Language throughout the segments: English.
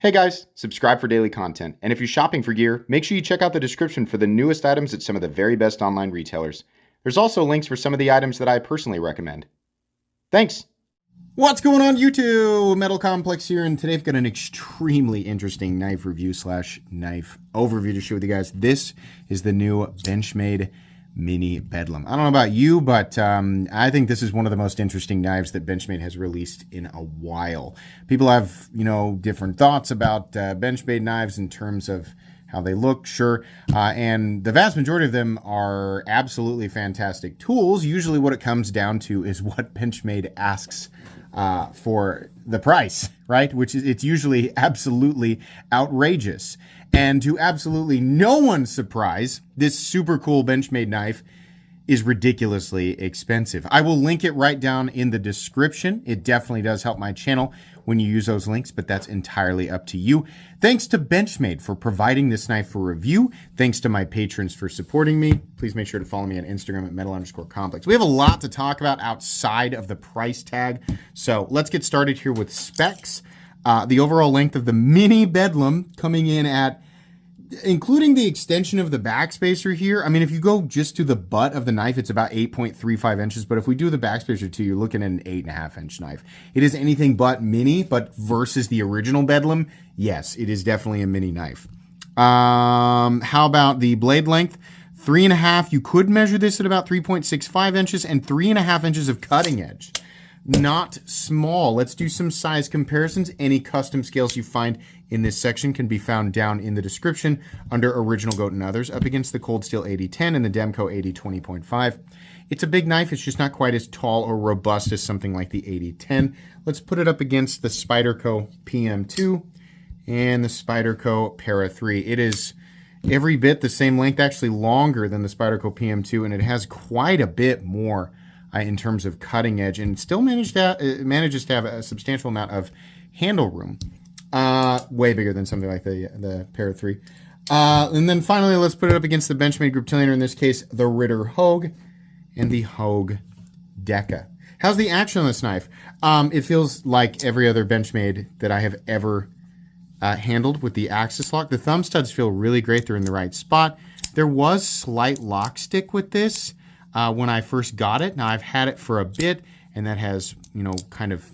Hey guys, subscribe for daily content, and if you're shopping for gear, make sure you check out the description for the newest items at some of the very best online retailers. There's also links for some of the items that I personally recommend. Thanks! What's going on YouTube? Metal Complex here, and today I've got an extremely interesting knife review slash knife overview to share with you guys. This is the new Benchmade Mini Bedlam. I don't know about you, but I think this is one of the most interesting knives that Benchmade has released in a while. People have, different thoughts about Benchmade knives in terms of how they look, sure, and the vast majority of them are absolutely fantastic tools. Usually what it comes down to is what Benchmade asks for the price, right? Which is, it's usually absolutely outrageous. And to absolutely no one's surprise, this super cool Benchmade knife is ridiculously expensive. I will link it right down in the description. It definitely does help my channel when you use those links, but that's entirely up to you. Thanks to Benchmade for providing this knife for review. Thanks to my patrons for supporting me. Please make sure to follow me on Instagram at metal_complex. We have a lot to talk about outside of the price tag. So let's get started here with specs. The overall length of the Mini Bedlam coming in at, including the extension of the backspacer here, I mean, if you go just to the butt of the knife, it's about 8.35 inches. But if we do the backspacer too, you're looking at an 8.5 inch knife. It is anything but mini, but versus the original Bedlam, yes, it is definitely a mini knife. How about the blade length? 3.5. You could measure this at about 3.65 inches and 3.5 inches of cutting edge. Not small. Let's do some size comparisons. Any custom scales you find in this section can be found down in the description under Original Goat and Others, up against the Cold Steel 8010 and the Demco 8020.5. It's a big knife. It's just not quite as tall or robust as something like the 8010. Let's put it up against the Spyderco PM2 and the Spyderco Para 3. It is every bit the same length, actually longer than the Spyderco PM2, and it has quite a bit more in terms of cutting edge, and still manages to have a substantial amount of handle room. Way bigger than something like the Para 3. And then finally, let's put it up against the Benchmade Group Tillionaire, in this case, the Ritter Hogue and the Hogue Deca. How's the action on this knife? It feels like every other Benchmade that I have ever handled with the axis lock. The thumb studs feel really great. They're in the right spot. There was slight lock stick with this when I first got it. Now I've had it for a bit, and that has, kind of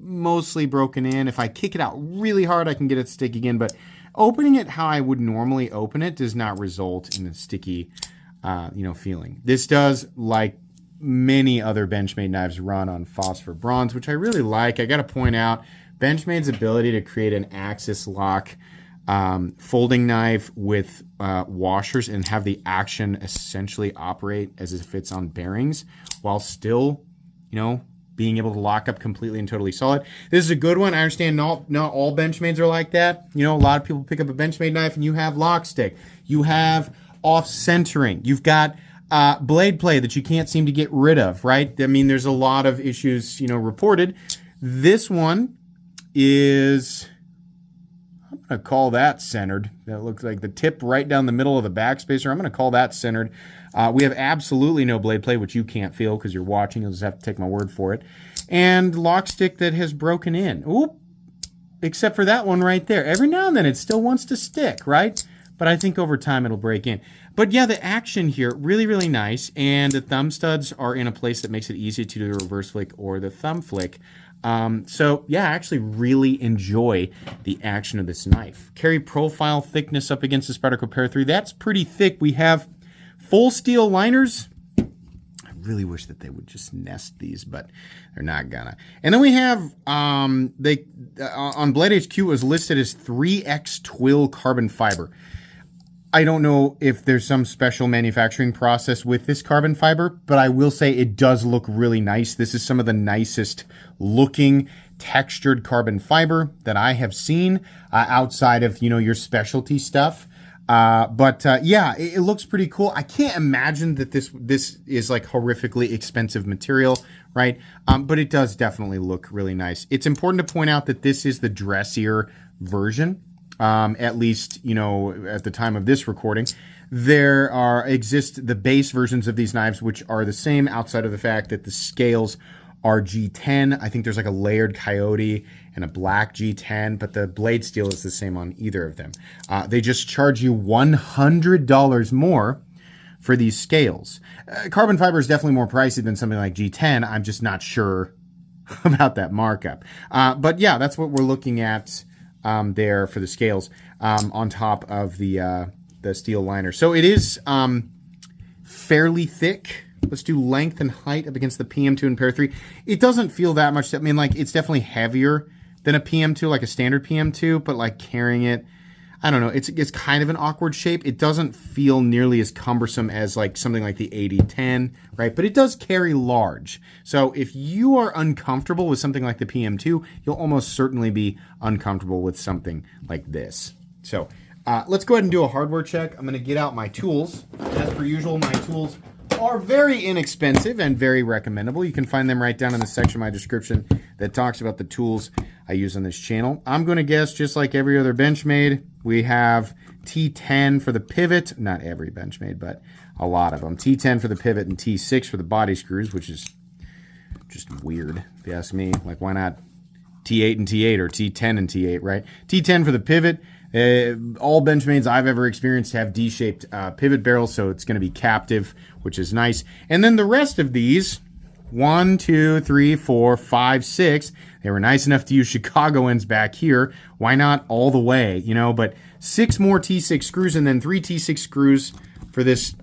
mostly broken in. If I kick it out really hard, I can get it to stick again, but opening it how I would normally open it does not result in a sticky, feeling. This does, like many other Benchmade knives, run on phosphor bronze, which I really like. I got to point out Benchmade's ability to create an axis lock folding knife with washers and have the action essentially operate as if it's on bearings while still, being able to lock up completely and totally solid. This is a good one. I understand not all Benchmades are like that. A lot of people pick up a Benchmade knife and you have lock stick. You have off centering. You've got blade play that you can't seem to get rid of, right? I mean, there's a lot of issues, reported. This one is, I'm going to call that centered. That looks like the tip right down the middle of the backspacer. I'm going to call that centered. We have absolutely no blade play, which you can't feel because you're watching. You'll just have to take my word for it. And lock stick that has broken in. Oop. Except for that one right there. Every now and then it still wants to stick, right? But I think over time it'll break in. But yeah, the action here, really, really nice. And the thumb studs are in a place that makes it easy to do the reverse flick or the thumb flick. So yeah, I actually really enjoy the action of this knife. Carry profile thickness up against the Spyderco Para 3. That's pretty thick. We have full steel liners. I really wish that they would just nest these, but they're not gonna. And then we have, on Blade HQ it was listed as 3X twill carbon fiber. I don't know if there's some special manufacturing process with this carbon fiber, but I will say it does look really nice. This is some of the nicest looking textured carbon fiber that I have seen outside of, your specialty stuff. Yeah, it looks pretty cool. I can't imagine that this is like horrifically expensive material, right? But it does definitely look really nice. It's important to point out that this is the dressier version. At least, at the time of this recording. There exist the base versions of these knives, which are the same outside of the fact that the scales are G10. I think there's like a layered coyote and a black G10, but the blade steel is the same on either of them. They just charge you $100 more for these scales. Carbon fiber is definitely more pricey than something like G10. I'm just not sure about that markup. But yeah, that's what we're looking at there for the scales on top of the steel liner. So it is fairly thick. Let's do length and height up against the PM2 and Pair 3. It doesn't feel that much. I mean, like, it's definitely heavier than a PM2, like a standard PM2, but like carrying it, I don't know, it's kind of an awkward shape. It doesn't feel nearly as cumbersome as like something like the 8010, right? But it does carry large. So if you are uncomfortable with something like the PM2, you'll almost certainly be uncomfortable with something like this. So let's go ahead and do a hardware check. I'm going to get out my tools. As per usual, my tools are very inexpensive and very recommendable. You can find them right down in the section of my description that talks about the tools I use on this channel. I'm going to guess, just like every other Benchmade, we have T10 for the pivot. Not every Benchmade, but a lot of them. T10 for the pivot and T6 for the body screws, which is just weird, if you ask me. Like, why not T8 and T8 or T10 and T8, right? T10 for the pivot. All Benchmades I've ever experienced have D-shaped pivot barrels, so it's going to be captive, which is nice. And then the rest of these, 1, 2, 3, 4, 5, 6, they were nice enough to use Chicagoans back here. Why not all the way, you know? But 6 more T6 screws and then 3 T6 screws for this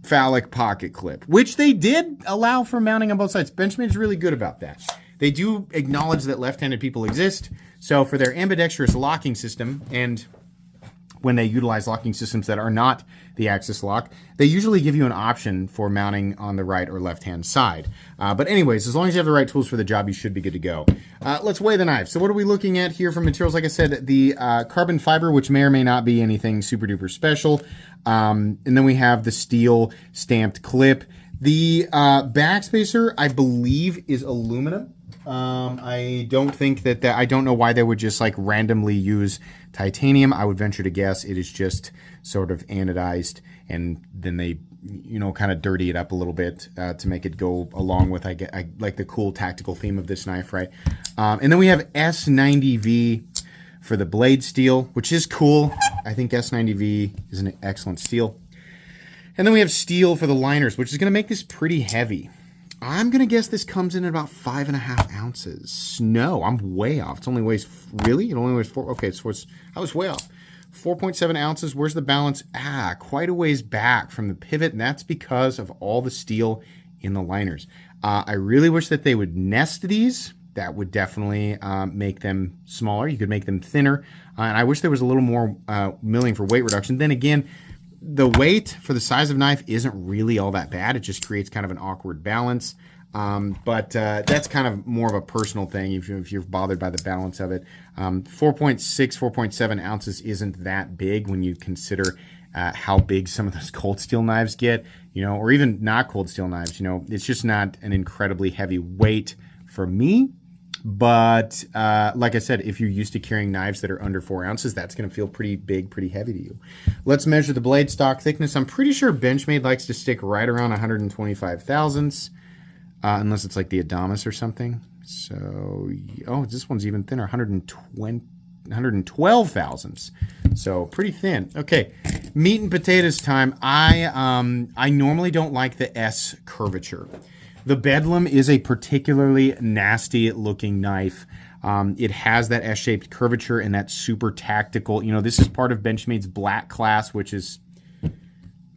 phallic pocket clip, which they did allow for mounting on both sides. Benchmade is really good about that. They do acknowledge that left-handed people exist. So for their ambidextrous locking system, and when they utilize locking systems that are not the axis lock, they usually give you an option for mounting on the right or left-hand side. But anyways, as long as you have the right tools for the job, you should be good to go. Let's weigh the knife. So what are we looking at here for materials? Like I said, the carbon fiber, which may or may not be anything super duper special. And then we have the steel stamped clip. The backspacer, I believe, is aluminum. I don't think that I don't know why they would just like randomly use titanium. I would venture to guess it is just sort of anodized, and then they, you know, kind of dirty it up a little bit to make it go along with, I like the cool tactical theme of this knife, right? And then we have S90V for the blade steel, which is cool. I think S90V is an excellent steel. And then we have steel for the liners, which is going to make this pretty heavy. I'm going to guess this comes in at about 5.5 ounces. No, I'm way off. It only weighs, really? It only weighs 4. Okay, so I was way off. 4.7 ounces. Where's the balance? Quite a ways back from the pivot, and that's because of all the steel in the liners. I really wish that they would nest these. That would definitely make them smaller. You could make them thinner. And I wish there was a little more milling for weight reduction. Then again, the weight for the size of knife isn't really all that bad. It just creates kind of an awkward balance. But that's kind of more of a personal thing if you're bothered by the balance of it. 4.6, 4.7 ounces isn't that big when you consider how big some of those cold steel knives get, you know, or even not cold steel knives. You know, it's just not an incredibly heavy weight for me. But like I said, if you're used to carrying knives that are under 4 ounces, that's going to feel pretty big, pretty heavy to you. Let's measure the blade stock thickness. I'm pretty sure Benchmade likes to stick right around 125 thousandths, unless it's like the Adamas or something. So, oh, this one's even thinner, 112 thousandths. So pretty thin. Okay, meat and potatoes time. I normally don't like the S curvature. The Bedlam is a particularly nasty looking knife. It has that S-shaped curvature and that super tactical, you know, this is part of Benchmade's black class, which is,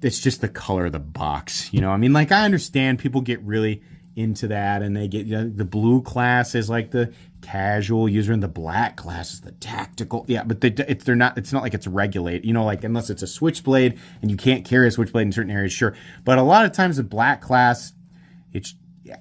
it's just the color of the box, you know. I mean, like, I understand people get really into that, and they get, you know, the blue class is like the casual user, and the black class is the tactical. Yeah, but it's not like it's regulated, you know, like, unless it's a switchblade and you can't carry a switchblade in certain areas, sure. But a lot of times the black class,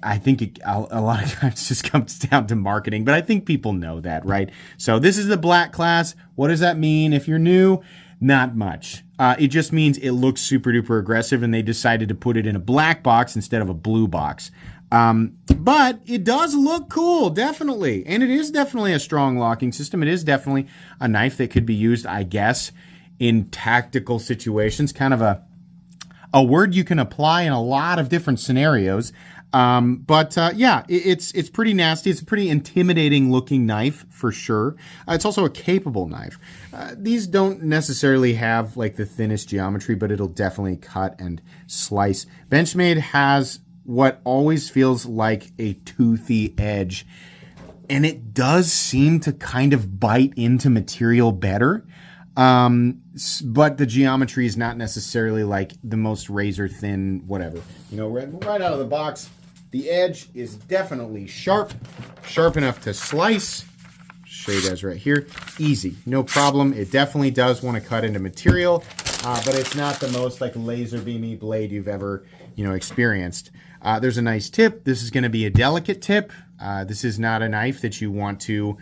I think a lot of times just comes down to marketing, but I think people know that, right? So this is the black class. What does that mean? If you're new, not much. It just means it looks super duper aggressive, and they decided to put it in a black box instead of a blue box. But it does look cool, definitely. And it is definitely a strong locking system. It is definitely a knife that could be used, I guess, in tactical situations, kind of a word you can apply in a lot of different scenarios. Yeah, it's pretty nasty. It's a pretty intimidating looking knife for sure. It's also a capable knife. These don't necessarily have like the thinnest geometry, but it'll definitely cut and slice. Benchmade has what always feels like a toothy edge, and it does seem to kind of bite into material better. But the geometry is not necessarily like the most razor thin, whatever. You know, right out of the box, the edge is definitely sharp enough to slice. Show you guys right here. Easy, no problem. It definitely does want to cut into material, but it's not the most like laser beamy blade you've ever, experienced. There's a nice tip. This is going to be a delicate tip. This is not a knife that you want to,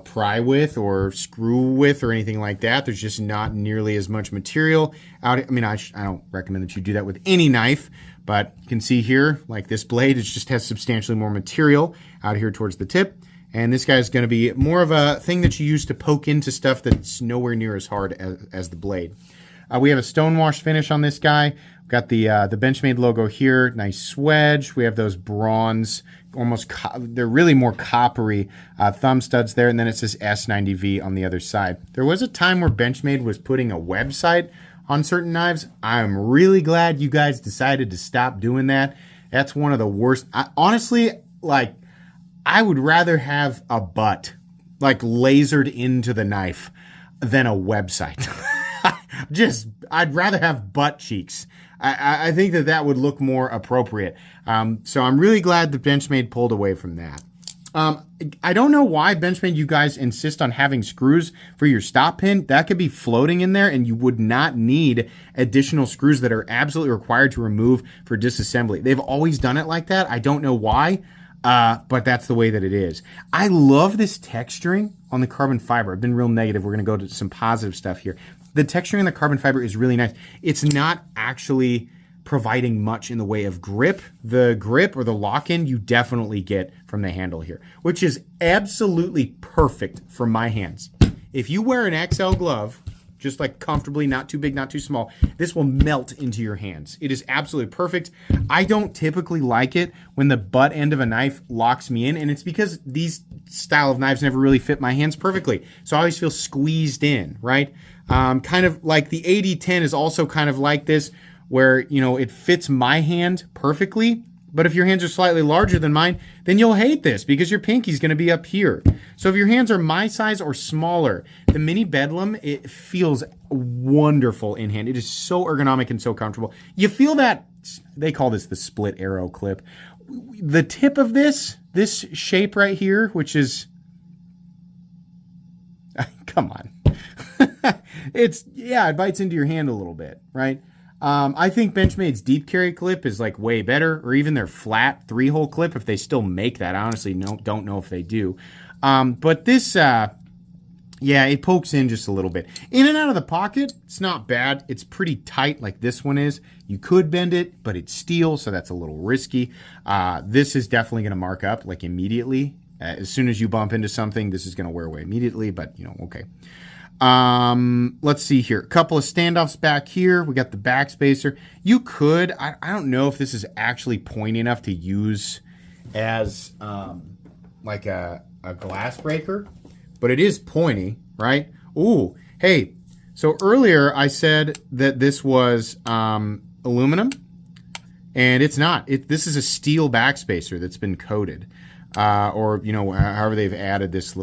pry with or screw with or anything like that. There's just not nearly as much material out. I mean, I don't recommend that you do that with any knife, but you can see here, like this blade, it just has substantially more material out here towards the tip. And this guy is going to be more of a thing that you use to poke into stuff that's nowhere near as hard as the blade. We have a stonewash finish on this guy. We've got the Benchmade logo here. Nice swedge. We have those bronze, they're really more coppery thumb studs there. And then it says S90V on the other side. There was a time where Benchmade was putting a website on certain knives. I'm really glad you guys decided to stop doing that. That's one of the worst. Honestly, I would rather have a butt like lasered into the knife than a website. I'd rather have butt cheeks. I think that would look more appropriate. So I'm really glad that Benchmade pulled away from that. I don't know why Benchmade, you guys insist on having screws for your stop pin. That could be floating in there and you would not need additional screws that are absolutely required to remove for disassembly. They've always done it like that. I don't know why. But that's the way that it is. I love this texturing on the carbon fiber. I've been real negative. We're going to go to some positive stuff here. The texturing on the carbon fiber is really nice. It's not actually providing much in the way of grip. The grip or the lock-in you definitely get from the handle here, which is absolutely perfect for my hands. If you wear an XL glove, just like comfortably, not too big, not too small, this will melt into your hands. It is absolutely perfect. I don't typically like it when the butt end of a knife locks me in, and it's because these style of knives never really fit my hands perfectly. So I always feel squeezed in, right? Kind of like the 80-10 is also kind of like this, where, it fits my hand perfectly. But if your hands are slightly larger than mine, then you'll hate this because your pinky's going to be up here. So if your hands are my size or smaller, the mini Bedlam, it feels wonderful in hand. It is so ergonomic and so comfortable. You feel that, they call this the split arrow clip. The tip of this shape right here, which is, come on. It bites into your hand a little bit, right? I think Benchmade's deep carry clip is like way better, or even their flat 3-hole clip if they still make that. I honestly don't know if they do. But this, it pokes in just a little bit. In and out of the pocket, it's not bad. It's pretty tight like this one is. You could bend it, but it's steel, so that's a little risky. This is definitely going to mark up like immediately. As soon as you bump into something, this is going to wear away immediately, but okay. Let's see here. A couple of standoffs back here. We got the back spacer. You could, I don't know if this is actually pointy enough to use as like a glass breaker, but it is pointy, right? Ooh, hey, so earlier I said that this was aluminum, and it's not. This is a steel back spacer that's been coated. Or however they've added this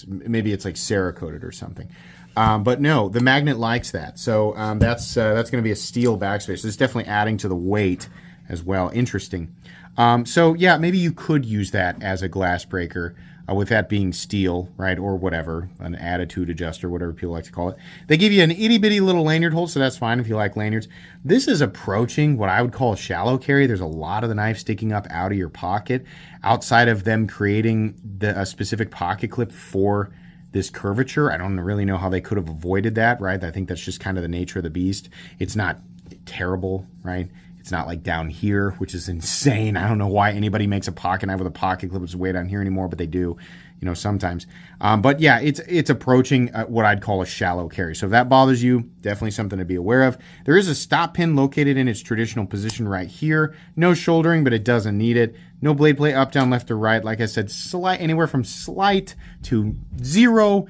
maybe it's like Cerakoted or something. But no, the magnet likes that. So that's going to be a steel backspacer. It's definitely adding to the weight as well. Interesting. So yeah, maybe you could use that as a glass breaker with that being steel, right? Or whatever, an attitude adjuster, whatever people like to call it. They give you an itty bitty little lanyard hole, so that's fine if you like lanyards. This is approaching what I would call a shallow carry. There's a lot of the knife sticking up out of your pocket outside of them creating a specific pocket clip for this curvature. I don't really know how they could have avoided that, right? I think that's just kind of the nature of the beast. It's not terrible, right? It's not like down here, which is insane. I don't know why anybody makes a pocket knife with a pocket clip that's way down here anymore, but they do. sometimes. But yeah, it's approaching what I'd call a shallow carry. So if that bothers you, definitely something to be aware of. There is a stop pin located in its traditional position right here. No shouldering, but it doesn't need it. No blade play up, down, left, or right. Like I said, slight, anywhere from slight to zero.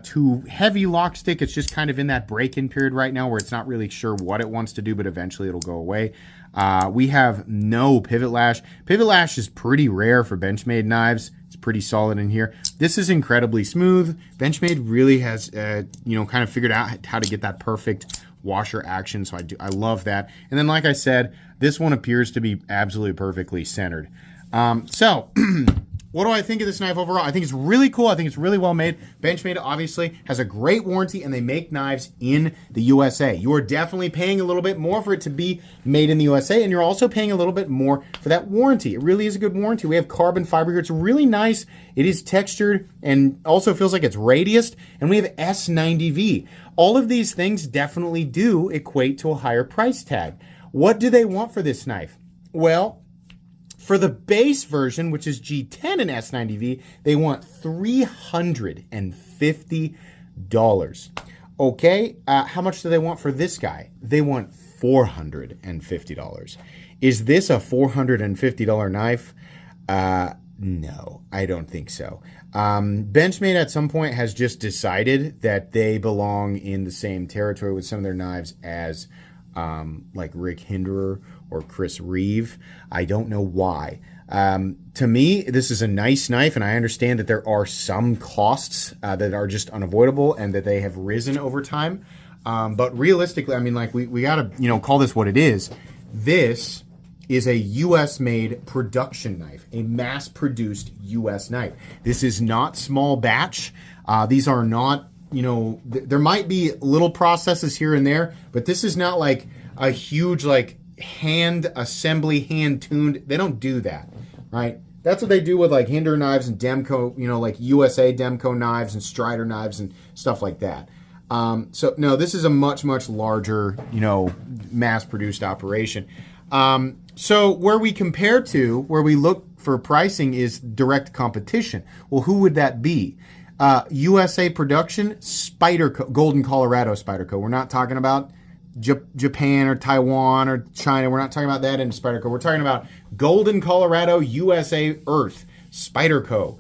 To heavy lock stick. It's just kind of in that break-in period right now where it's not really sure what it wants to do, but eventually it'll go away. We have no pivot lash. Pivot lash is pretty rare for Benchmade knives. It's pretty solid in here. This is incredibly smooth. Benchmade really has, kind of figured out how to get that perfect washer action. So I love that. And then, like I said, this one appears to be absolutely perfectly centered. What do I think of this knife overall? I think it's really cool. I think it's really well made. Benchmade obviously has a great warranty, and they make knives in the USA. You are definitely paying a little bit more for it to be made in the USA, and you're also paying a little bit more for that warranty. It really is a good warranty. We have carbon fiber here. It's really nice. It is textured and also feels like it's radiused, and we have S90V. All of these things definitely do equate to a higher price tag. What do they want for this knife? Well, for the base version, which is G10 and S90V, they want $350. Okay, how much do they want for this guy? They want $450. Is this a $450 knife? No, I don't think so. Benchmade at some point has just decided that they belong in the same territory with some of their knives as like Rick Hinderer or Chris Reeve. I don't know why. To me, this is a nice knife, and I understand that there are some costs that are just unavoidable and that they have risen over time. But realistically, I mean, like we gotta, call this what it is. This is a U.S.-made production knife, a mass-produced U.S. knife. This is not small batch. These are not, there might be little processes here and there, but this is not like a huge, like, hand assembly, hand tuned. They don't do that, right? That's what they do with like Hinder knives and Demco, like USA Demco knives and Strider knives and stuff like that. So no, this is a much, much larger, mass produced operation. So where we compare to, where we look for pricing is direct competition. Well, who would that be? USA production, Spyderco, Golden Colorado Spyderco. We're not talking about Japan or Taiwan or China. We're not talking about that in Spyderco. We're talking about Golden Colorado USA Earth Spyderco,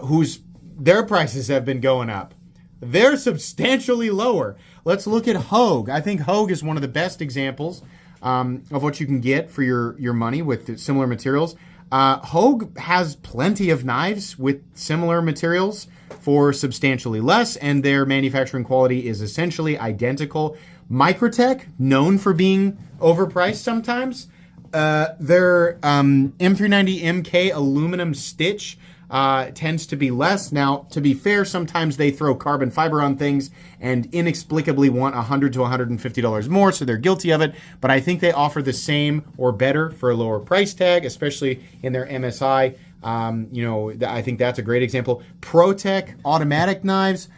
whose their prices have been going up. They're substantially lower. Let's look at Hogue. I think Hogue is one of the best examples of what you can get for your money with similar materials. Hogue has plenty of knives with similar materials for substantially less, and their manufacturing quality is essentially identical. Microtech, known for being overpriced sometimes. Their M390 MK aluminum stitch tends to be less. Now, to be fair, sometimes they throw carbon fiber on things and inexplicably want $100 to $150 more, so they're guilty of it. But I think they offer the same or better for a lower price tag, especially in their MSI. I think that's a great example. ProTech automatic knives,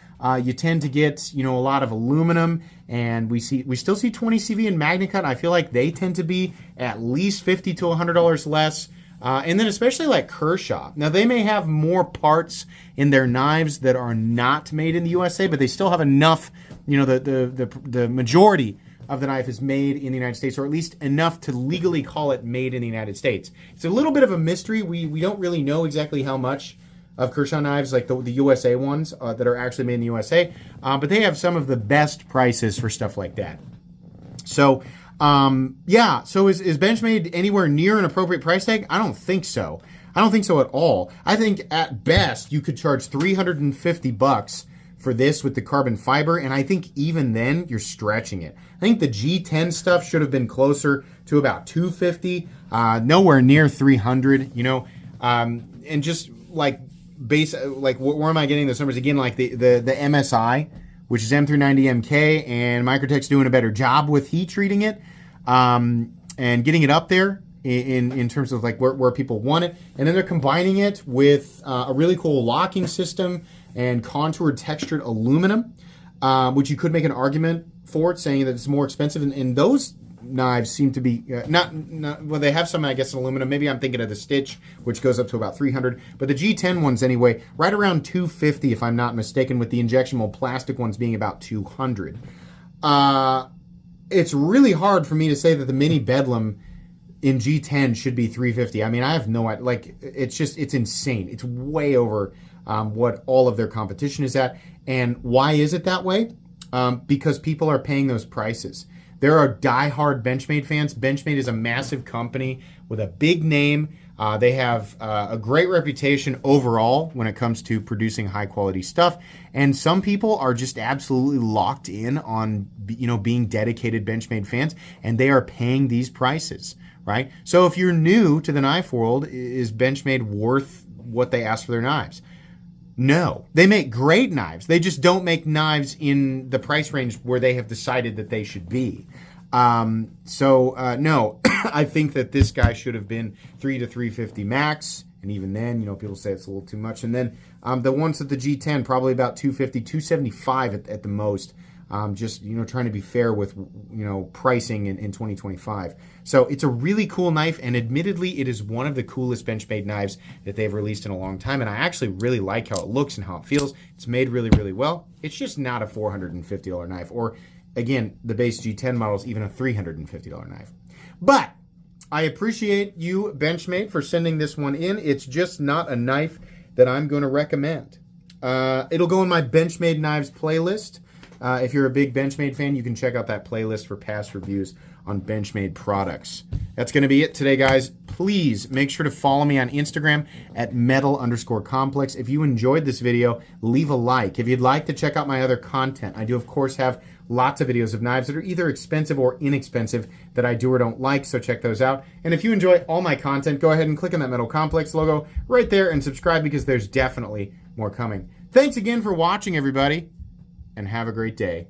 you tend to get, a lot of aluminum, and we still see 20 CV and MagnaCut. I feel like they tend to be at least $50 to $100 less. And then especially like Kershaw. Now, they may have more parts in their knives that are not made in the USA, but they still have enough, the majority of the knife is made in the United States, or at least enough to legally call it made in the United States. It's a little bit of a mystery. We don't really know exactly how much of Kershaw knives, like the USA ones that are actually made in the USA, but they have some of the best prices for stuff like that. So, so is Benchmade anywhere near an appropriate price tag? I don't think so. I don't think so at all. I think at best you could charge $350 for this with the carbon fiber, and I think even then you're stretching it. I think the G10 stuff should have been closer to about $250, nowhere near $300. And just like where am I getting those numbers again? Like the MSI, which is M390 MK, and Microtech's doing a better job with heat treating it and getting it up there in terms of like where people want it, and then they're combining it with a really cool locking system and contoured textured aluminum, which you could make an argument for it, saying that it's more expensive. And those knives seem to be not well. They have some, I guess, in aluminum. Maybe I'm thinking of the Stitch, which goes up to about 300. But the G10 ones, anyway, right around 250, if I'm not mistaken, with the injection mold plastic ones being about 200. It's really hard for me to say that the mini Bedlam in G10 should be 350. I mean, I have no idea. Like, it's insane. It's way over what all of their competition is at. And why is it that way? Because people are paying those prices. There are diehard Benchmade fans. Benchmade is a massive company with a big name. They have a great reputation overall when it comes to producing high quality stuff. And some people are just absolutely locked in on, being dedicated Benchmade fans, and they are paying these prices, right? So if you're new to the knife world, is Benchmade worth what they ask for their knives? No, they make great knives. They just don't make knives in the price range where they have decided that they should be. No, I think that this guy should have been $300 to $350 max. And even then, people say it's a little too much. And then the ones at the G10, probably about $250, $275 at the most. Just trying to be fair with pricing in 2025. So it's a really cool knife, and admittedly it is one of the coolest Benchmade knives that they've released in a long time, and I actually really like how it looks and how it feels. It's made really, really well. It's just not a $450 knife, or again, the base G10 model is even a $350 knife. But I appreciate you, Benchmade, for sending this one in. It's just not a knife that I'm going to recommend. It'll go in my Benchmade knives playlist. If you're a big Benchmade fan, you can check out that playlist for past reviews on Benchmade products. That's going to be it today, guys. Please make sure to follow me on Instagram at metal_complex. If you enjoyed this video, leave a like. If you'd like to check out my other content, I do, of course, have lots of videos of knives that are either expensive or inexpensive that I do or don't like, so check those out. And if you enjoy all my content, go ahead and click on that Metal Complex logo right there and subscribe, because there's definitely more coming. Thanks again for watching, everybody, and have a great day.